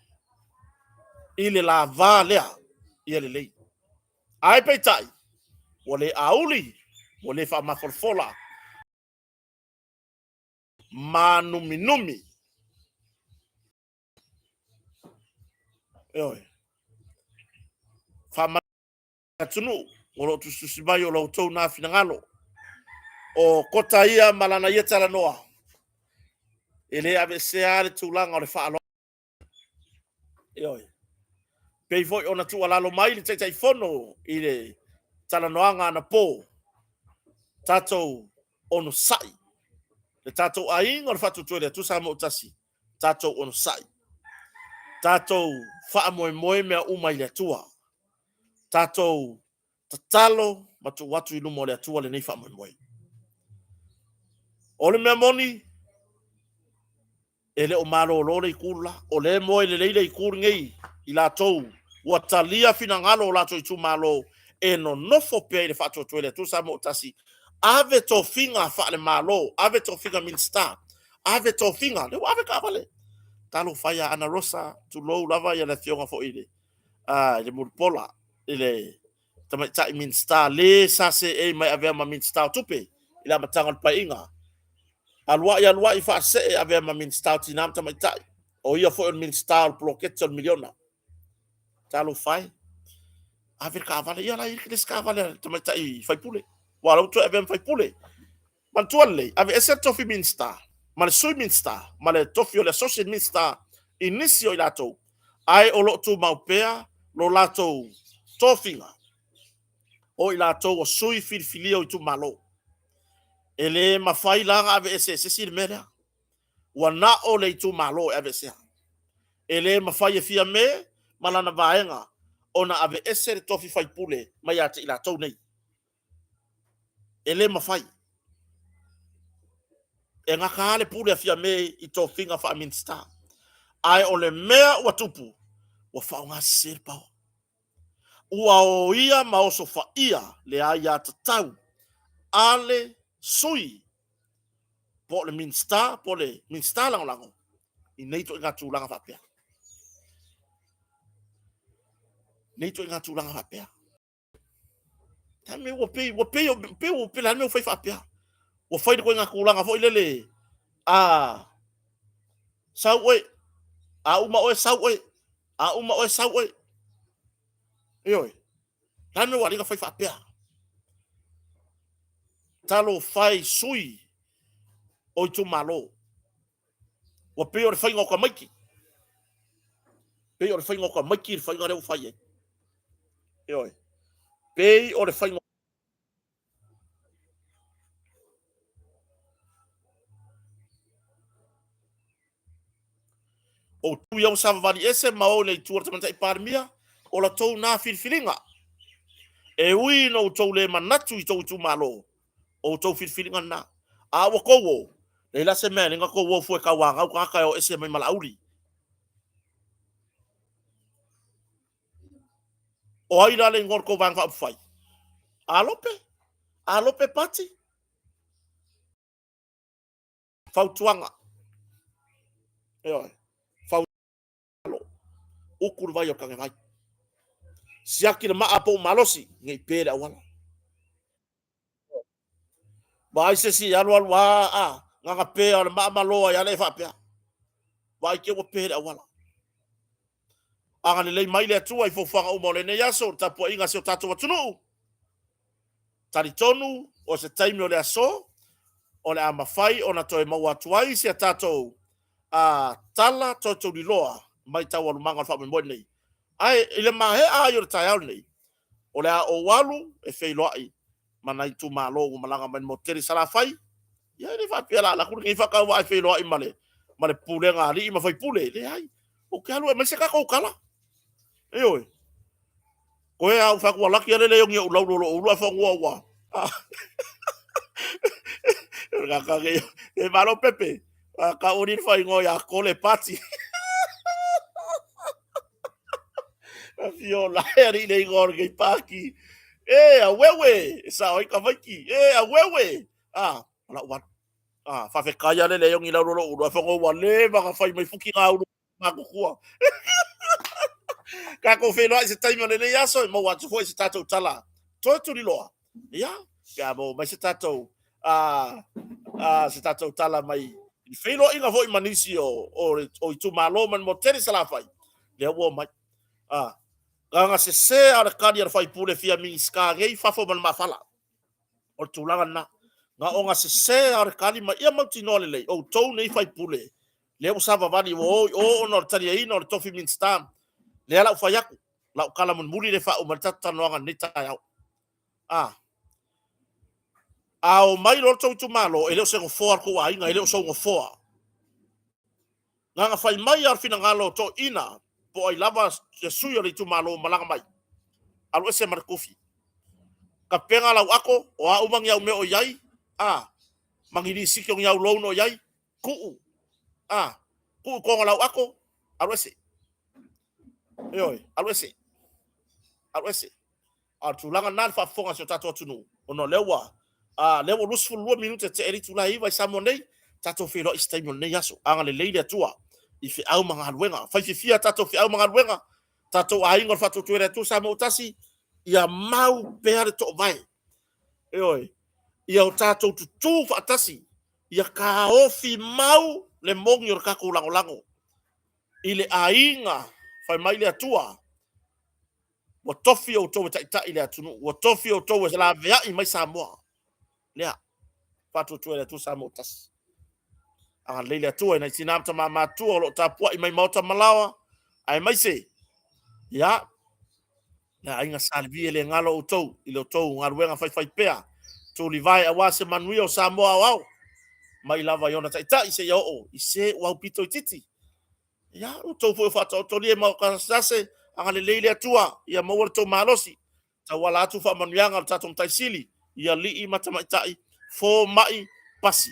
Speaker 1: le lava lea I le lei. Ai peitai o le auli o le fa ma fola ma numi. Fa ma tunu o lo tusibai o lo tau na finangalo. O kota ia malana ia tala noa. Ele ave se ale tulanga o le whaalo. Pei foi ona tu alalo mai le tai fono I le tala noanga na po. Tatou ono sai. Le tatou ainga o le whatu tuele tu sa mo tasi. Tatou ono sai. Tatou wha moe mea umai le tua. tatou tatalo matu watu inu mo le atua le nei fa moi. O le mea moni ele o malo lo le ikula o le mo le le ikul ngei i la tou ua talia fina ngalo o la tou tu malo e no nofo pe le fa to le tu sa mo tasi ave to finga fa le malo ave to finga min star ave to finga le ave ka vale talo faya ana rosa tu lo lava ya le fionga fo ile le mulpola ile tama ta min star le sa se e mai ave ma min star tupe ila matanga pa inga alwa ya alwa ifa se e ave ma min star tinam tama ta o ia fo min star bloquette miliona talo fai ave ka vale ia la ile ska vale tama ta i fai pule wala tu ave fai pule man tuale ave ese tofi min star ma le sui min star ma le tofi o le social min star inisio ilato ai o lo tu maupea lo lato tofinga o ilato o sui filfilio i tu malo ele mafai langa ave ese sil mera wana o le tu malo ave ese ele mafai e fia me malana vaenga ona ave ese tofi fai pule mai ate ilato nei ele mafai e nga kale pule fia me i tofinga fa min star ai o le mea ua tupu ua whaonga serpa ua o ia maoso fa ia le aia tatau ale sui po le min star lango i neito inga tūlanga whapea neito inga tūlanga whapea tame ua pe o pe lana me o whai whapea ua whai ko inga kūlanga fo ilele sau oe a uma oe sau oe ioi lana ua ringa whai whapea talo fai sui o tu malo o pe o le whainga o ka maiki pe o le whainga o ka maiki le whainga reo whai e ioi pe o le whainga o tu iau savavali ese ma o le tuara tamata i parmia o la tou na filfilinga e ui no tou le manatu i tou tu malo o tou filfilinga na a wa kowo le la se mene nga kowo fu e ka wanga ka ka o ese mai malauri o ai la le ngor ko vanga fai alope pati fautuanga fau ukur vai o kanga vai siaki le maa po malosi ngai pere awala vai se si alo nga pe o le maa maloa ya le fa pe vai ke o pere awala anga le mai le tua i fo fanga o mo le ne yaso tapo inga se o tato watunu tari tonu o se taimi o le aso o le amafai o na toi mau atuai se tato tala toto di loa mai tawa lumanga fa mo nei ai ile mahe a yo tai nei o le o walu e fei loai mana i tu malo o malanga man moteri sala fai ya ni fa pela la ku ni fa ka wa fei loai male pule nga ali ma fai pule le ai o kalu e se ka ko kala oi ko e au fa ku la ki le yongi o lo fa wa ka e malo pepe ka uri fa ngo ya ko le pati fiola eri le ngor ke paki a wewe sa oi ka vaki a wewe ala wat fa fe kaya le yong ila ro fa ngo wale ba ka fai mai fuki nga u ma ku ku ka ko fe no se taimo le ya so mo wat fo se tato tala to di lo ya ka mo mai se tato se tato tala mai fe lo inga vo manisio o tu malo man mo teri sala fai le wo mai ganga se ara kadi ar fai pule fia mi ska ngei fafo man mafala o tulanga na nga onga se ara kadi ma ia mauti no le o tou nei fai pule le o sava vani o no tari ai no tofi min stam le ala fai aku la kala mun muli le fa o matata no nga nita ya o mai lo tou tu malo ele o se fo ko ai nga ele o so ngo fo nga fai mai ar fina ngalo to ina po ai lava se suyo le tu malo malanga mai alu ese markufi ka penga lau ako o a umang yau me o yai mangini sikyo yau lo no yai ku ko lau ako alu ese alu ese tulanga nan fa fonga so tato tunu ono lewa lewa lusfu 2 minute te eri tula iwa samonei tato filo istaimo nei yaso anga le leile tua ifi au manga alwenga fa fia tato fi au manga alwenga tato ainga fa to tuere tu samo utasi ia mau pere to vai ia tato tu fa tasi ia ka ofi mau le mongi ka ku lango ile ainga fa mai le tua wa tofi o to ta ile atunu wa tofi o to la vea i mai Samoa lea fatu tu ele tu Samoa tas leile tu ina sinam ta ma tu o ta po i mai mauta malawa ai mai se ya na inga salvi ele ngalo o to ile to ngarwenga fai pea tu livai awase manui o Samoa wao mai lava yona ta ise yo o ise wa pito titi ya o to fo fatu to le ma ka sase le leile tua ia mo to malosi ta wala tu fa manuanga ta tom taisili ia li mata mai tai fo mai pasi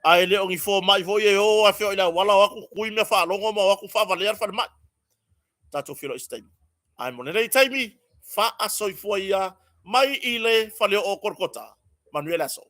Speaker 1: ai le ongi fo mai fo ye o a fio ila wala wa ku me fa longo mo wa ku fa valer fa mai ta to filo istai ai mo nei taimi fa asoi fo ia mai ile fa le o korkota Manuela so